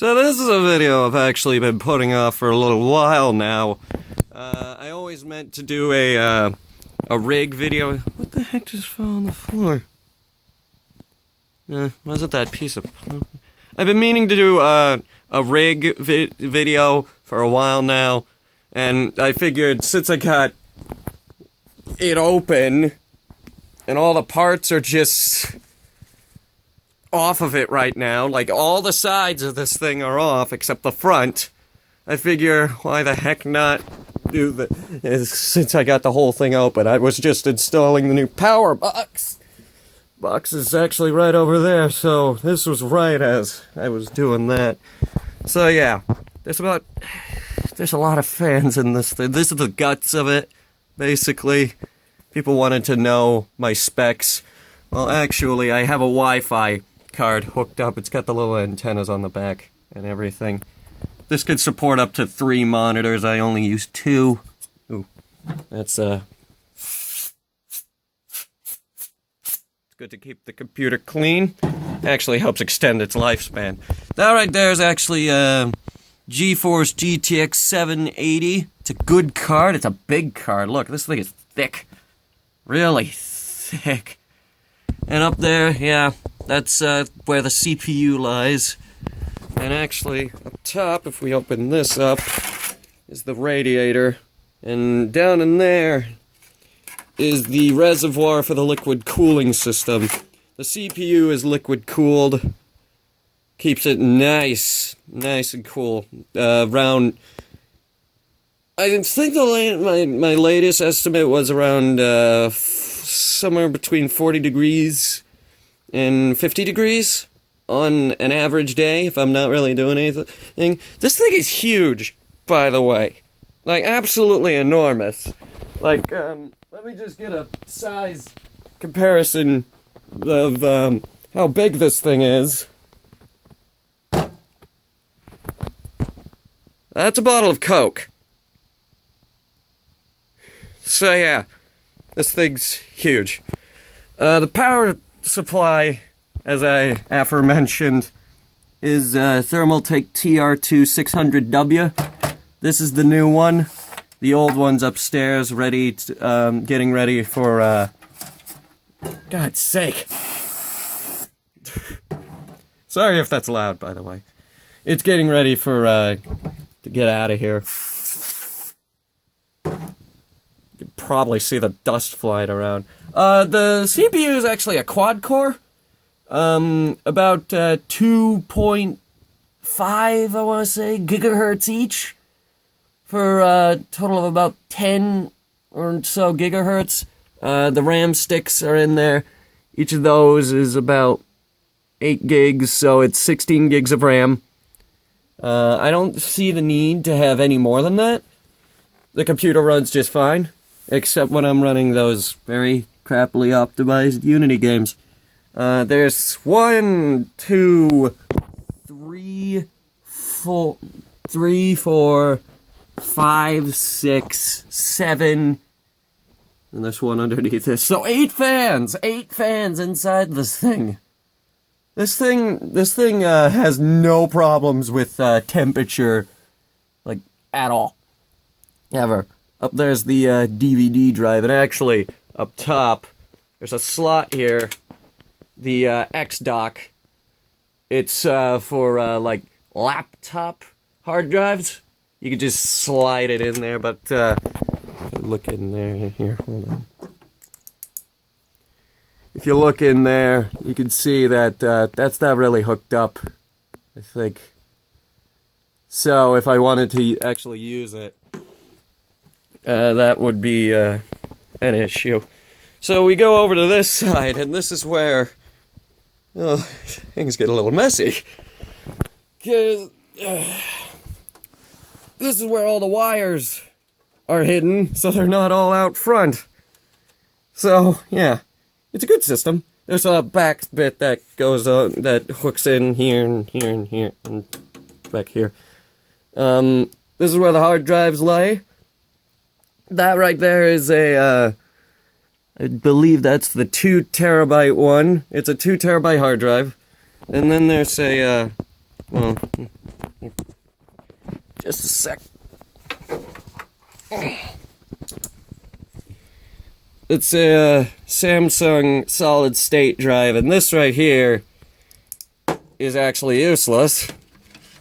So this is a video I've actually been putting off for a little while now. I always meant to do a rig video. What the heck just fell on the floor? Wasn't that piece of... I've been meaning to do a rig video for a while now, and I figured since I got it open, and all the parts are just off of it right now, like all the sides of this thing are off except the front, I figure why the heck not do since I got the whole thing open. I was just installing the new power box. Box is actually right over there, so this was right as I was doing that. So yeah, there's a lot of fans in this thing. This is the guts of it, basically. People wanted to know my specs. Well, actually, I have a Wi-Fi card hooked up. It's got the little antennas on the back and everything. This could support up to 3 monitors. I only use 2. Ooh, that's it's good to keep the computer clean. Actually helps extend its lifespan. That right there is actually GeForce GTX 780. It's a good card. It's a big card. Look, this thing is thick. Really thick. And up there, yeah, that's where the CPU lies. And actually, up top, if we open this up, is the radiator. And down in there is the reservoir for the liquid cooling system. The CPU is liquid cooled. Keeps it nice and cool. Around, I think my latest estimate was around somewhere between 40 degrees and 50 degrees on an average day, if I'm not really doing anything. This thing is huge, by the way. Like, absolutely enormous. Like, let me just get a size comparison of how big this thing is. That's a bottle of Coke. So yeah, this thing's huge. The power supply, as I aforementioned, is Thermaltake TR2 600W. This is the new one. The old one's upstairs, ready to, getting ready for, God's sake. Sorry if that's loud, by the way. It's getting ready for, to get out of here. You can probably see the dust flying around. The CPU is actually a quad-core. About 2.5, I want to say, gigahertz each. For a total of about 10 or so gigahertz. The RAM sticks are in there. Each of those is about 8 gigs, so it's 16 gigs of RAM. I don't see the need to have any more than that. The computer runs just fine, except when I'm running those very crappily optimized Unity games. There's 1, 2, 3, 4, 5, 6, 7, and there's one underneath this. So 8 fans! 8 fans inside this thing. This thing has no problems with temperature, like, at all. Ever. Up there's the DVD drive, and actually, up top, there's a slot here, the X-Dock. It's for, like, laptop hard drives. You could just slide it in there, but, look in there, here, hold on. If you look in there, you can see that, that's not really hooked up, I think. So, if I wanted to actually use it, that would be, an issue. So, we go over to this side, and this is where, oh, things get a little messy. 'Cause, this is where all the wires are hidden, so they're not all out front. So, yeah, it's a good system. There's a back bit that goes on, that hooks in here and here and here and back here. This is where the hard drives lay. That right there is a, I believe that's the 2 terabyte one. It's a 2 terabyte hard drive. And then there's a, well, Just a sec. It's a Samsung solid state drive, and this right here is actually useless.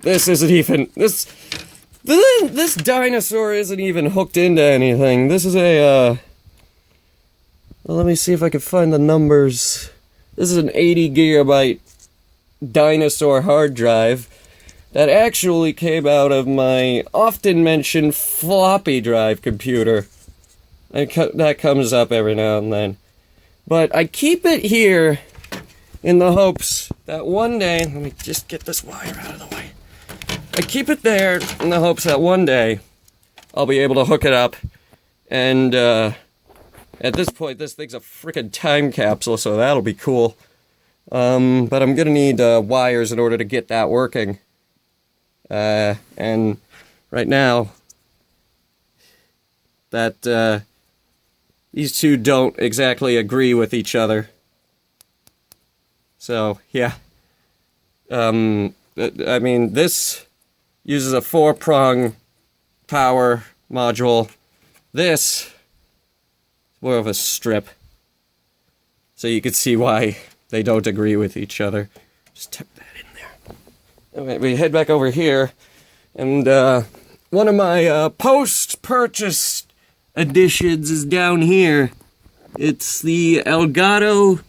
This isn't even this dinosaur isn't even hooked into anything. This is a well, let me see if I can find the numbers. This is an 80 gigabyte dinosaur hard drive that actually came out of my often mentioned floppy drive computer. That comes up every now and then. But I keep it here in the hopes that one day, let me just get this wire out of the way. I keep it there in the hopes that one day I'll be able to hook it up, and at this point this thing's a freaking time capsule, so that'll be cool. But I'm gonna need wires in order to get that working. And right now, that these two don't exactly agree with each other. So, yeah. I mean, this uses a 4-prong power module. This is more of a strip. So you can see why they don't agree with each other. Just tuck that in there. Okay, we head back over here, and one of my post-purchase additions is down here. It's the Elgato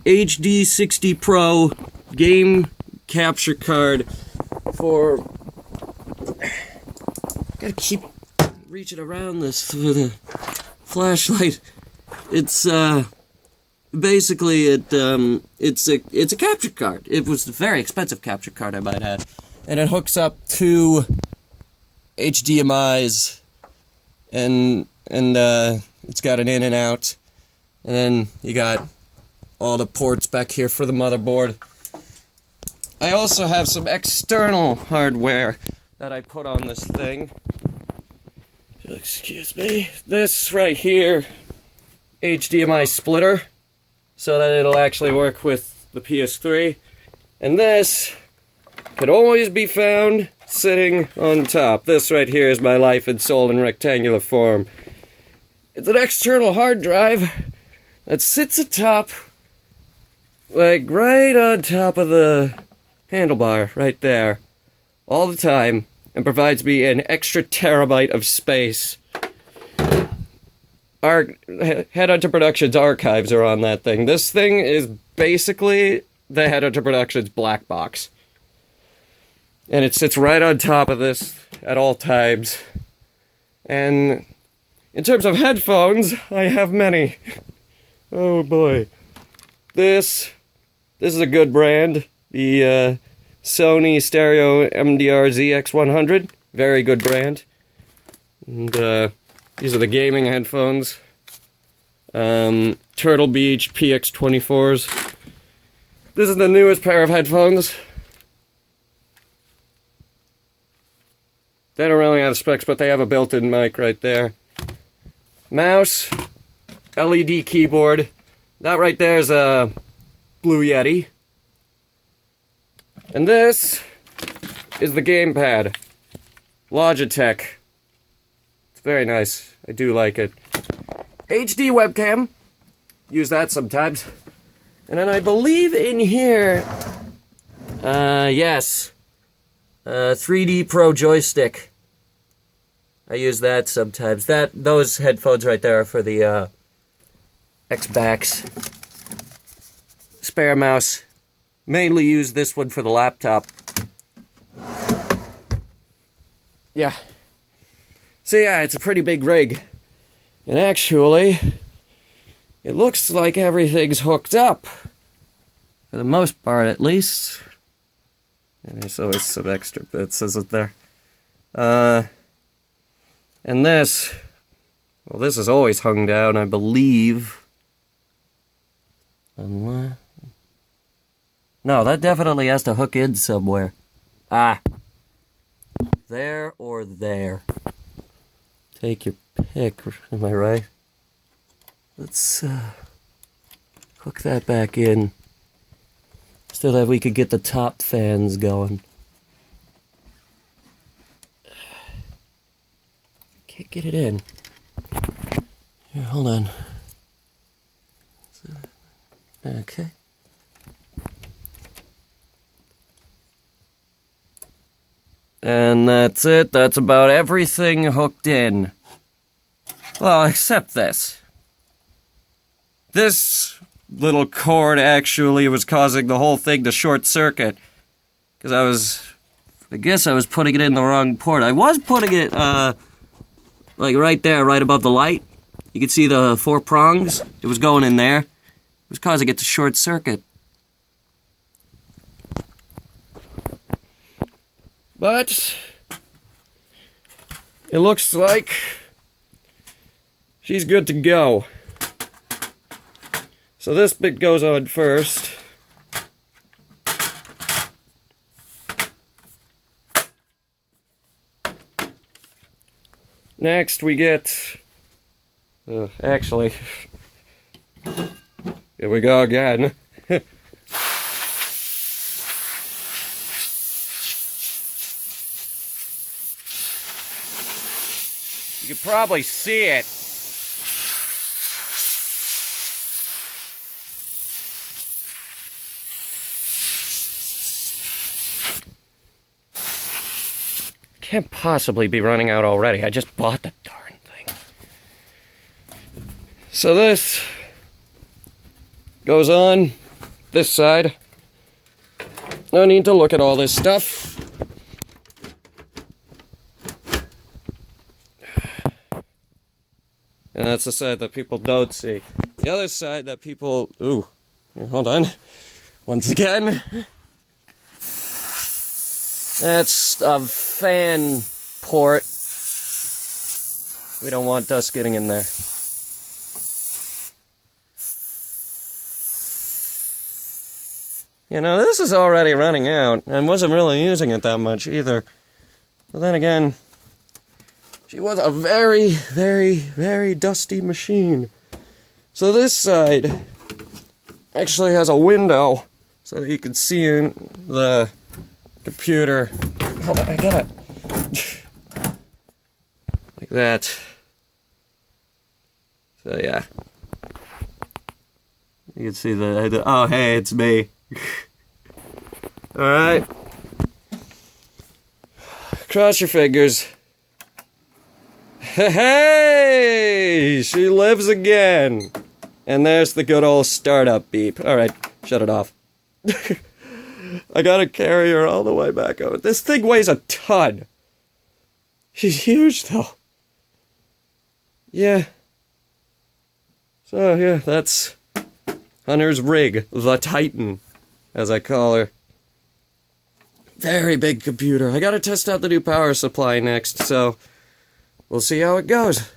HD60 Pro game capture card for... Gotta keep reaching around this with a flashlight. It's basically it's a capture card. It was a very expensive capture card, I might add, and it hooks up to HDMI's, and it's got an in and out, and then you got all the ports back here for the motherboard. I also have some external hardware that I put on this thing. Excuse me. This right here, HDMI splitter, so that it'll actually work with the PS3. And this can always be found sitting on top. This right here is my life and soul in rectangular form. It's an external hard drive that sits atop, like right on top of the handlebar, right there, all the time, and provides me an extra terabyte of space. Our Headhunter Productions archives are on that thing. This thing is basically the Headhunter Productions black box. And it sits right on top of this at all times. And in terms of headphones, I have many. Oh boy. This is a good brand. The Sony Stereo MDR ZX100. Very good brand. And these are the gaming headphones. Turtle Beach PX24s. This is the newest pair of headphones. They don't really have specs, but they have a built-in mic right there. Mouse, LED keyboard. That right there is a Blue Yeti. And this is the gamepad. Logitech. It's very nice. I do like it. HD webcam. Use that sometimes. And then I believe in here, yes, 3D Pro Joystick. I use that sometimes. Those headphones right there are for the Xbox. Spare mouse. Mainly use this one for the laptop. Yeah. So yeah, it's a pretty big rig. And actually, it looks like everything's hooked up. For the most part, at least. And there's always some extra bits, isn't there? And this, well, this is always hung down, I believe. No, that definitely has to hook in somewhere. Ah. There or there. Take your pick, am I right? Let's hook that back in so that we could get the top fans going. get it in. Here, hold on. Okay. And that's it. That's about everything hooked in. Well, except this. This little cord actually was causing the whole thing to short circuit. Because I guess I was putting it in the wrong port. I was putting it, like right there, right above the light. You can see the 4 prongs. It was going in there. It was causing it to short circuit. But it looks like she's good to go. So this bit goes on first. Next we get, actually, here we go again. You can probably see it. Can't possibly be running out already. I just bought the darn thing. So this goes on this side. No need to look at all this stuff. And that's the side that people don't see. The other side that people... Ooh. Hold on. Once again. That's a fan port. We don't want dust getting in there. You know, this is already running out. And wasn't really using it that much either. But then again... She was a very, very, very dusty machine. So this side actually has a window so that you can see in the computer. Hold on, I got it. Like that. So yeah. You can see the oh hey, it's me. Alright. Cross your fingers. Hey! She lives again! And there's the good old startup beep. Alright, shut it off. I gotta carry her all the way back over. This thing weighs a ton. She's huge, though. Yeah. So, yeah, that's Hunter's rig. The Titan, as I call her. Very big computer. I gotta test out the new power supply next, so... we'll see how it goes.